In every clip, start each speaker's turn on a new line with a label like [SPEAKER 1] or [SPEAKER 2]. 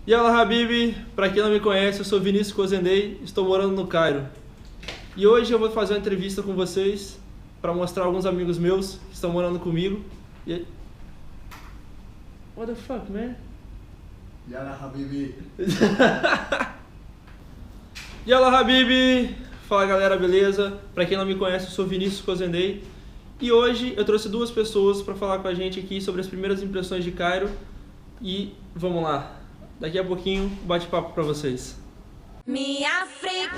[SPEAKER 1] E olá, Habib! Para quem não me conhece, eu sou Vinícius Cozendei, estou morando no Cairo. E hoje eu vou fazer uma entrevista com vocês para mostrar alguns amigos meus que estão morando comigo. E... What the fuck, man?
[SPEAKER 2] Yala Habibi.
[SPEAKER 1] E olá, Habib! Fala, galera, beleza? Para quem não me conhece, eu sou Vinícius Cozendei. E hoje eu trouxe duas pessoas para falar com a gente aqui sobre as primeiras impressões de Cairo. E vamos lá. Daqui a pouquinho, bate-papo para vocês.
[SPEAKER 3] Mi África.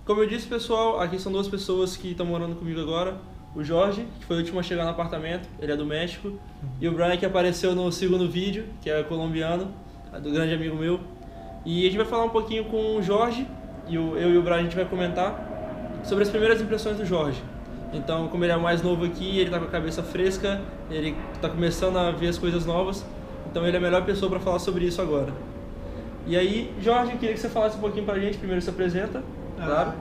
[SPEAKER 1] Como eu disse, pessoal, aqui são duas pessoas que estão morando comigo agora. O Jorge, que foi o último a chegar no apartamento, ele é do México. E o Brian, que apareceu no segundo vídeo, que é colombiano, do grande amigo meu. E a gente vai falar um pouquinho com o Jorge, e eu e o Brian a gente vai comentar sobre as primeiras impressões do Jorge. Então, como ele é o mais novo aqui, ele tá com a cabeça fresca, ele tá começando a ver as coisas novas, então ele é a melhor pessoa para falar sobre isso agora. E aí, Jorge, eu queria que você falasse um pouquinho pra gente, primeiro se apresenta, claro,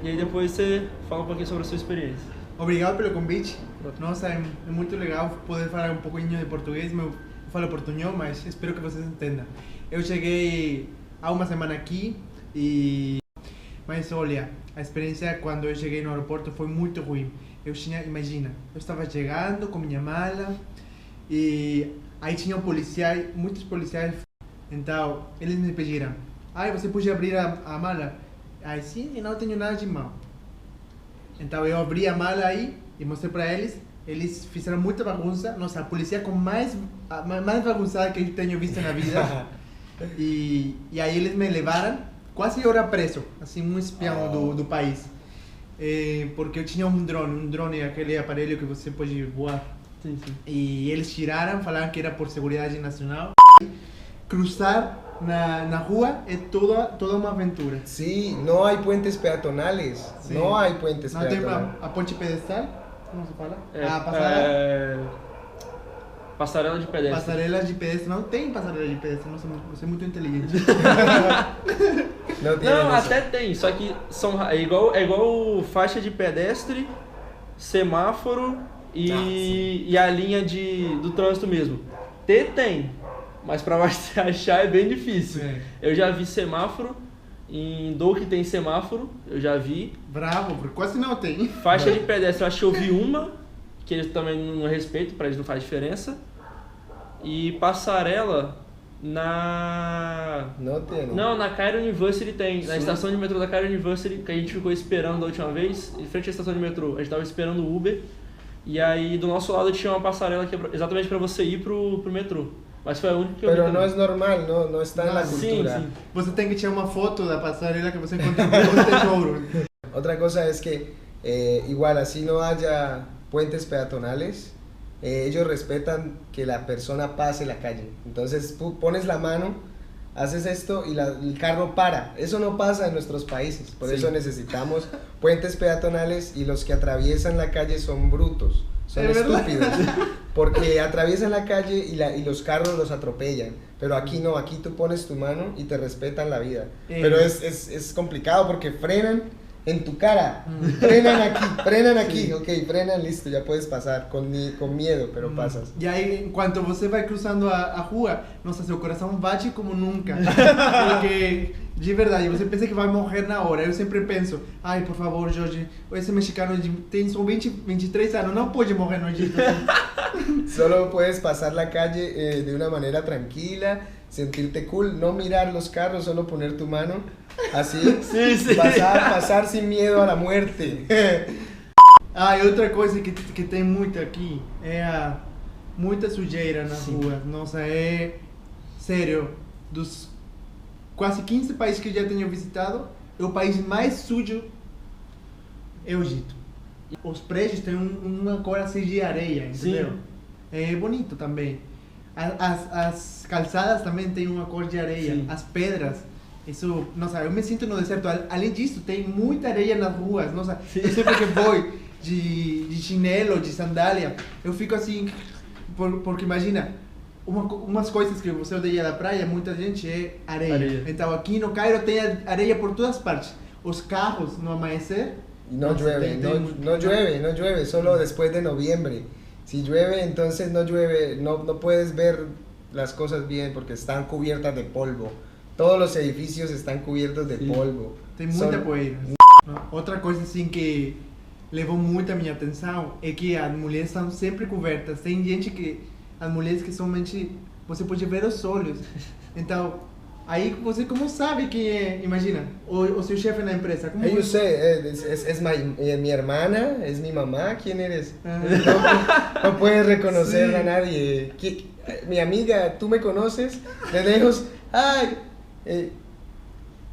[SPEAKER 1] e aí depois você fala um pouquinho sobre a sua experiência.
[SPEAKER 2] Obrigado pelo convite. Nossa, é muito legal poder falar um pouquinho de português. Eu falo portunhol, mas espero que vocês entendam. Eu cheguei há uma semana aqui mas olha, a experiência quando eu cheguei no aeroporto foi muito ruim. Imagina, eu estava chegando com minha mala e aí tinham policiais, muitos policiais. Então, eles me pediram: você pode abrir a mala? Aí sim, não tenho nada de mão. Então eu abri a mala aí e mostrei para eles. Eles fizeram muita bagunça. Nossa, a polícia com mais bagunçada que eu tenho visto na vida. E aí eles me levaram, quase eu era preso, assim, um espião do país. Porque eu tinha um drone, aquele aparelho que você pode voar.
[SPEAKER 1] Sim, sim.
[SPEAKER 2] E eles tiraram, falaram que era por segurança nacional. Cruzar na rua é toda uma aventura.
[SPEAKER 4] Sí, no hay puentes peatonales.
[SPEAKER 2] Sí.
[SPEAKER 4] No hay puentes
[SPEAKER 2] Não tem
[SPEAKER 4] peatonales.
[SPEAKER 2] a ponte pedestal? Como se fala?
[SPEAKER 1] Passarela de pedestre.
[SPEAKER 2] Passarela de pedestre. Não tem passarela de pedestre. Nossa, você é muito inteligente.
[SPEAKER 4] No tienen
[SPEAKER 1] Não,
[SPEAKER 4] eso.
[SPEAKER 1] até tem, só que é igual faixa de pedestre, semáforo e a linha do trânsito mesmo. Tem, mas pra você achar é bem difícil.
[SPEAKER 2] Sim.
[SPEAKER 1] Eu já vi semáforo, em Douk tem semáforo, eu já vi.
[SPEAKER 2] Bravo, porque quase não tem.
[SPEAKER 1] Faixa de pedestre, eu acho que eu vi uma, que eles também não respeitam, pra eles não faz diferença. E passarela
[SPEAKER 4] No tienen.
[SPEAKER 1] Não, na Cairo University tem. Na
[SPEAKER 4] Sim.
[SPEAKER 1] estação de metrô da Cairo University, que a gente ficou esperando da última vez, em frente à estação de metrô, a gente tava esperando o Uber. E aí do nosso lado tinha uma passarela que é exatamente pra você ir pro metrô. Mas foi a única que eu vi
[SPEAKER 4] Pero no
[SPEAKER 1] também.
[SPEAKER 4] es normal, no está en la
[SPEAKER 1] Sim,
[SPEAKER 4] cultura.
[SPEAKER 1] sim.
[SPEAKER 2] Você tem que tirar uma foto da passarela que você encontrou um tesouro.
[SPEAKER 4] Otra cosa es que igual así no haya puentes peatonales, ellos respetan que la persona pase la calle. Entonces tú pones la mano, haces esto y el carro para. Eso no pasa en nuestros países. Por
[SPEAKER 2] Sí.
[SPEAKER 4] eso necesitamos puentes peatonales y los que atraviesan la calle son brutos. Son
[SPEAKER 2] ¿Es verdad?
[SPEAKER 4] estúpidos. Porque atraviesan la calle y los carros los atropellan. Pero aquí no, aquí tú pones tu mano y te respetan la vida. Pero es complicado porque frenan en tu cara. Frenan aquí. Ok, frenan, listo, ya puedes pasar. Con miedo, pero pasas.
[SPEAKER 2] E aí, enquanto você vai cruzando a rua, nossa, seu coração bate como nunca. Porque, de verdade, você pensa que vai morrer na hora. Eu sempre penso: por favor, Jorge, esse mexicano tem só 23 anos, não pode morrer no Egito.
[SPEAKER 4] Solo puedes pasar la calle de una manera tranquila, sentirte cool, no mirar los carros, solo poner tu mano así,
[SPEAKER 1] Sí.
[SPEAKER 4] pasar sin miedo a la muerte.
[SPEAKER 2] E outra coisa que tem muito aqui é muita sujeira na
[SPEAKER 1] Sim.
[SPEAKER 2] rua. Nossa, sério, dos quase 15 países que eu já tenho visitado, é o país mais sujo é o Egito. Os prédios têm uma cor assim de areia, entendeu?
[SPEAKER 1] Sim.
[SPEAKER 2] É bonito também. As calçadas também têm uma cor de areia.
[SPEAKER 1] Sim.
[SPEAKER 2] As pedras. Isso, nossa, eu me sinto no deserto. Além disso, tem muita areia nas ruas. Nossa,
[SPEAKER 1] Sim.
[SPEAKER 2] eu sempre que vou de chinelo, de sandália, eu fico assim, porque imagina, umas coisas que você odeia da praia, muita gente é areia.
[SPEAKER 1] Areia.
[SPEAKER 2] Então aqui no Cairo tem areia por todas partes. Os carros no amanhecer...
[SPEAKER 4] Y no llueve, no llueve, solo después de noviembre. Si llueve, entonces no llueve, no puedes ver las cosas bien porque están cubiertas de polvo. Todos los edificios están cubiertos de polvo.
[SPEAKER 2] Tem muita poeira. Outra coisa assim que levou muito a minha atenção é que as mulheres estão sempre cobertas. Tem gente que as mulheres que somente você pode ver os olhos. Então, aí você como sabe quem é, imagina, o seu chefe na empresa. Como
[SPEAKER 4] Yo sé, es mi hermana, es mi mamá, ¿quién eres? No puedes reconocer
[SPEAKER 2] Sí.
[SPEAKER 4] a nadie. Mi amiga, ¿tú me conoces? De lejos, ay,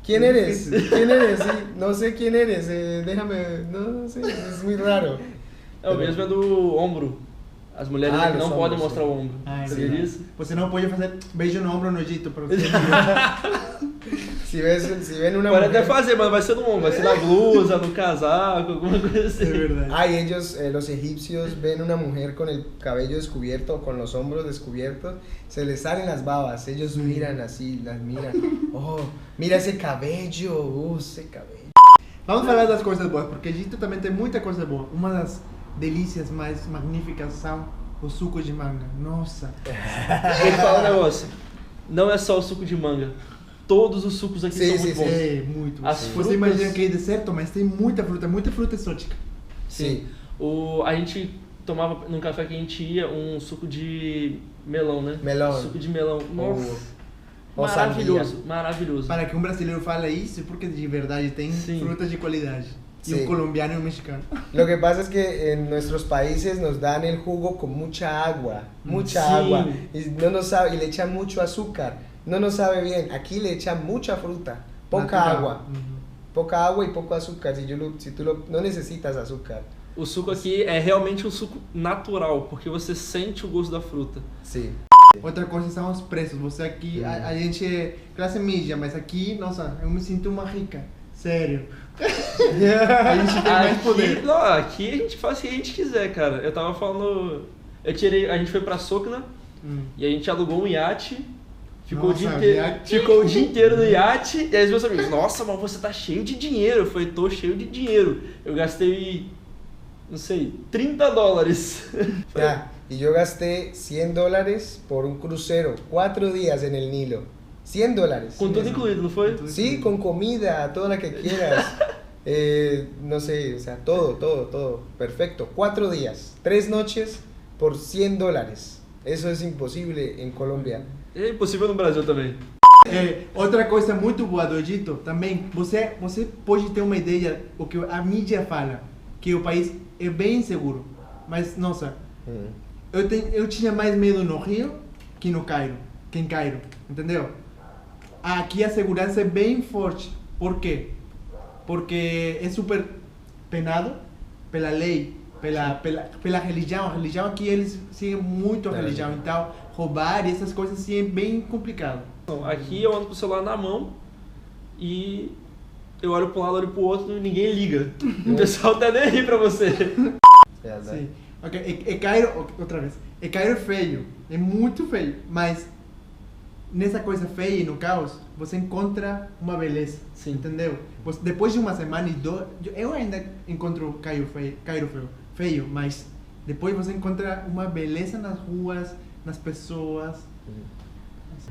[SPEAKER 4] ¿quién eres? ¿Quién eres? Sí, no sé quién eres, déjame, no sé, es muy raro.
[SPEAKER 1] É o mesmo é do ombro. As mulheres
[SPEAKER 4] Ah,
[SPEAKER 1] aqui não
[SPEAKER 4] dos
[SPEAKER 1] podem
[SPEAKER 4] ombros,
[SPEAKER 1] mostrar o ombro.
[SPEAKER 2] Ah,
[SPEAKER 1] Sabia
[SPEAKER 2] sim.
[SPEAKER 1] disso?
[SPEAKER 2] Você não pode fazer beijo no ombro no Egito para você.
[SPEAKER 4] Si ven una
[SPEAKER 1] Pode até
[SPEAKER 4] mujer...
[SPEAKER 1] fazer, mas vai ser no ombro, vai ser na blusa, no casaco, alguma coisa assim.
[SPEAKER 2] É verdade.
[SPEAKER 4] Ay, ellos, los egipcios, ven una mujer con el cabello descubierto o con los hombros descubiertos, se les salen las babas, ellos miran así, las miran. Oh, mira ese cabello, ese cabello.
[SPEAKER 2] Vamos falar das coisas boas, porque Egito também tem muita coisa boa. Uma das delícias mais magníficas são os sucos de manga. Nossa.
[SPEAKER 1] Vou te falar um negócio. Não é só o suco de manga. Todos os sucos aqui
[SPEAKER 4] Sim,
[SPEAKER 1] são
[SPEAKER 4] sim,
[SPEAKER 1] muito
[SPEAKER 4] sim.
[SPEAKER 1] bons.
[SPEAKER 2] É muito.
[SPEAKER 1] As
[SPEAKER 2] Você
[SPEAKER 1] frutas-
[SPEAKER 2] imagina que é deserto, mas tem muita fruta exótica.
[SPEAKER 4] Sí.
[SPEAKER 1] A gente tomava num café que a gente ia um suco de melão, né?
[SPEAKER 4] Melão.
[SPEAKER 1] Suco de melão. Nossa.
[SPEAKER 4] Ou
[SPEAKER 1] Maravilhoso, maravilhoso.
[SPEAKER 2] Para que um brasileiro fale isso, é porque de verdade tem
[SPEAKER 1] Sim.
[SPEAKER 2] frutas de qualidade. E
[SPEAKER 4] Sim.
[SPEAKER 2] um colombiano e um mexicano.
[SPEAKER 4] Lo que pasa es que en nuestros países nos dan el jugo con mucha agua, mucha
[SPEAKER 1] Sí.
[SPEAKER 4] agua, y no nos sabe, y le echan mucho azúcar, no nos sabe bien. Aquí le echan mucha fruta, poca
[SPEAKER 2] Natural.
[SPEAKER 4] agua, poca agua y poco azúcar. Si tú no necesitas azúcar.
[SPEAKER 1] O suco aqui é realmente um suco natural, porque você sente o gosto da fruta.
[SPEAKER 4] Sí.
[SPEAKER 2] Outra coisa são os preços. Você aqui, a gente é classe média, mas aqui, nossa, eu me sinto uma rica. Sério. A gente tem mais poder.
[SPEAKER 1] Não, aqui a gente faz o que a gente quiser, cara. Eu tava falando. A gente foi pra Sokna e a gente alugou um iate. Ficou,
[SPEAKER 2] Nossa,
[SPEAKER 1] o dia inteiro,
[SPEAKER 2] iate.
[SPEAKER 1] ficou o dia inteiro no iate. E aí os meus amigos, nossa, mas você tá cheio de dinheiro. Eu falei, tô cheio de dinheiro. Eu gastei, não sei, $30.
[SPEAKER 4] Ya, y yo gasté $100 por un crucero, 4 días en el Nilo. $100.
[SPEAKER 1] Com tudo incluído, não foi?
[SPEAKER 4] Sí, con comida, toda la que quieras. No sé, o sea, todo. Perfecto. 4 días, 3 noches por $100. Eso es imposible en Colombia.
[SPEAKER 1] É impossível no Brasil também.
[SPEAKER 2] Outra coisa muito boa do Egito também, você pode ter uma ideia o que a mídia fala, que o país é bem seguro, mas nossa, eu tinha mais medo no Rio que no Cairo, que em Cairo, entendeu? Aqui a segurança é bem forte. Por quê? Porque é super penado pela lei, pela religião. A religião aqui eles seguem muito a religião, então roubar e essas coisas assim é bem complicado.
[SPEAKER 1] Aqui eu ando com o celular na mão e eu olho pra um lado, olho pro outro e ninguém liga. O pessoal tá nem aí pra você.
[SPEAKER 2] Sim. Ok, Cairo, outra vez. Cairo é feio, é muito feio, mas nessa coisa feia e no caos, você encontra uma beleza,
[SPEAKER 1] Sim.
[SPEAKER 2] entendeu? Depois de uma semana eu ainda encontro Cairo feio, mas depois você encontra uma beleza nas ruas, nas pessoas.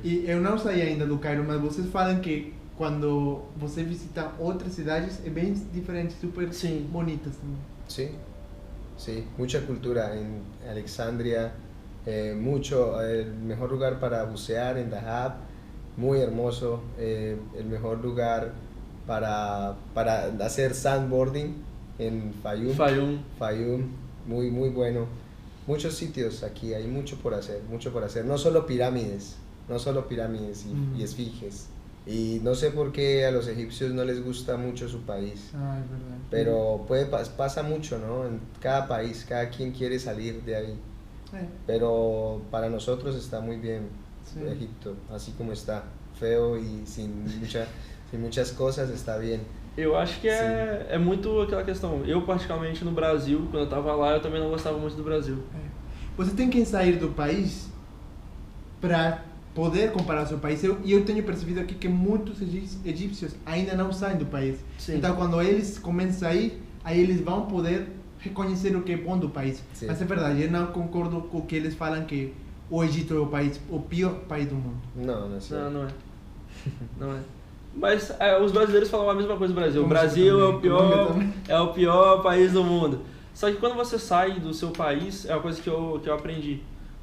[SPEAKER 2] E eu não saí ainda do Cairo, mas vocês falam que quando você visita outras cidades é bem diferente, super
[SPEAKER 1] Sim.
[SPEAKER 2] bonitas também.
[SPEAKER 4] Sí, mucha cultura en Alexandria, el mejor lugar para bucear en Dahab, muy hermoso, el mejor lugar para hacer sandboarding en Fayum, muy bueno. Muchos sitios aquí, hay mucho por hacer, no solo pirámides y esfinges. Y no sé por qué a los egipcios no les gusta mucho su país.
[SPEAKER 2] Ah, es verdad.
[SPEAKER 4] Pero pasa mucho, ¿no? En cada país, cada quien quiere salir de ahí. Pero para nosotros está muy bien Egipto, así como está, feo y sin muchas cosas, está bien.
[SPEAKER 1] Eu acho que é muito aquela questão. Eu, particularmente no Brasil, quando eu tava lá, eu também não gostava muito do Brasil.
[SPEAKER 2] Você tem que sair do país para poder comparar o seu país. E eu tenho percebido aqui que muitos egípcios ainda não saem do país.
[SPEAKER 1] Sim.
[SPEAKER 2] Então, quando eles começam a ir, aí eles vão poder reconhecer o que é bom do país.
[SPEAKER 4] Sim.
[SPEAKER 2] Mas é verdade, eu não concordo com o que eles falam que o Egito é o pior país do mundo.
[SPEAKER 4] Não, não é certo.
[SPEAKER 1] Não é. Não é. Mas os brasileiros falam a mesma coisa do Brasil. O
[SPEAKER 2] Como
[SPEAKER 1] Brasil
[SPEAKER 2] você também, Colômbia também.
[SPEAKER 1] é o pior país do mundo. Só que quando você sai do seu país, é uma coisa que eu aprendi.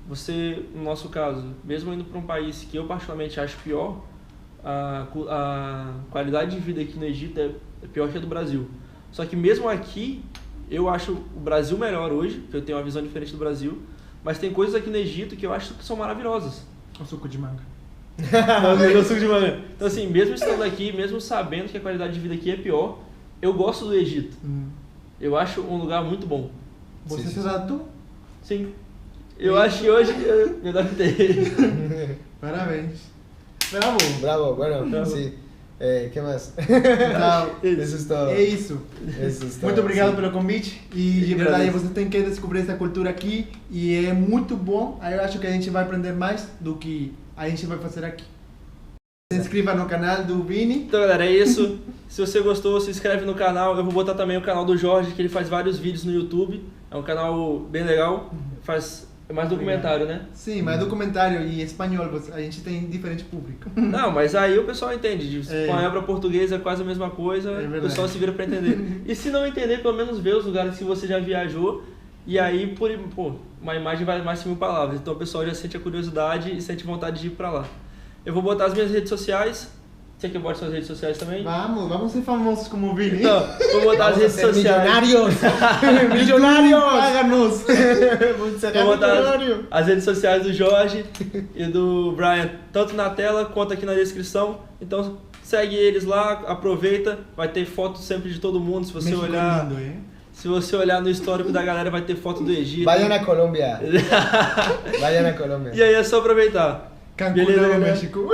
[SPEAKER 1] Você, no nosso caso, mesmo indo para um país que eu particularmente acho pior, a qualidade de vida aqui no Egito é pior que a do Brasil. Só que mesmo aqui, eu acho o Brasil melhor hoje, porque eu tenho uma visão diferente do Brasil, mas tem coisas aqui no Egito que eu acho que são maravilhosas.
[SPEAKER 2] O suco de manga.
[SPEAKER 1] Não, suco de manga. Então assim, mesmo estando aqui, mesmo sabendo que a qualidade de vida aqui é pior, eu gosto do Egito. Eu acho um lugar muito bom.
[SPEAKER 2] Você
[SPEAKER 4] Sim,
[SPEAKER 2] se
[SPEAKER 4] sim.
[SPEAKER 2] adaptou?
[SPEAKER 1] Sim. Eu acho que hoje eu me adaptei.
[SPEAKER 2] Parabéns. Bravo.
[SPEAKER 4] Bravo, bueno,
[SPEAKER 1] Bravo.
[SPEAKER 4] sí. ¿Qué más?
[SPEAKER 2] Bravo.
[SPEAKER 4] Eso es todo.
[SPEAKER 2] É isso.
[SPEAKER 4] Eso es todo,
[SPEAKER 2] Muito obrigado
[SPEAKER 4] sí.
[SPEAKER 2] pelo convite e de verdade você tem que descobrir essa cultura aqui e é muito bom. Aí eu acho que a gente vai aprender mais do que a gente vai fazer aqui. Se inscreva no canal do Vini.
[SPEAKER 1] Então galera, é isso. Se você gostou, se inscreve no canal. Eu vou botar também o canal do Jorge, que ele faz vários vídeos no YouTube. É um canal bem legal. Faz mais documentário, né?
[SPEAKER 2] Sim, mas documentário e espanhol, a gente tem diferente público.
[SPEAKER 1] Não, mas aí o pessoal entende. De
[SPEAKER 2] É.
[SPEAKER 1] espanhol para português é quase a mesma coisa.
[SPEAKER 2] É
[SPEAKER 1] O
[SPEAKER 2] verdade.
[SPEAKER 1] pessoal se vira para entender. E se não entender, pelo menos ver os lugares que você já viajou. E aí, uma imagem vale mais que 1000 palavras. Então o pessoal já sente a curiosidade e sente vontade de ir para lá. Eu vou botar as minhas redes sociais. Você quer que eu bote suas redes sociais também?
[SPEAKER 2] Vamos ser famosos como o Vini.
[SPEAKER 1] Então, vou botar as
[SPEAKER 4] Vamos a
[SPEAKER 1] redes
[SPEAKER 4] ser
[SPEAKER 1] sociais.
[SPEAKER 4] millonarios. Millonarios.
[SPEAKER 2] Páganos.
[SPEAKER 1] Vou botar as redes sociais do Jorge e do Brian, tanto na tela quanto aqui na descrição. Então segue eles lá, aproveita, vai ter foto sempre de todo mundo. Se você
[SPEAKER 2] México
[SPEAKER 1] olhar,
[SPEAKER 2] lindo, hein?
[SPEAKER 1] se você olhar no histórico da galera, vai ter foto do Egito.
[SPEAKER 4] Vayan a Colombia. Vayan a Colombia.
[SPEAKER 1] E aí é só aproveitar.
[SPEAKER 2] Cancún,
[SPEAKER 1] Beleza,
[SPEAKER 2] Nuevo
[SPEAKER 1] galera?
[SPEAKER 2] México.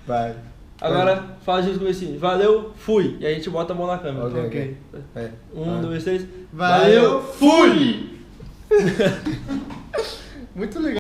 [SPEAKER 4] Bye.
[SPEAKER 1] Agora fala junto comigo assim, valeu, fui. E a gente bota a mão na câmera.
[SPEAKER 4] Ok,
[SPEAKER 2] Ok.
[SPEAKER 4] ok.
[SPEAKER 1] 1, 2, 3.
[SPEAKER 2] Valeu, fui!
[SPEAKER 4] Muito legal.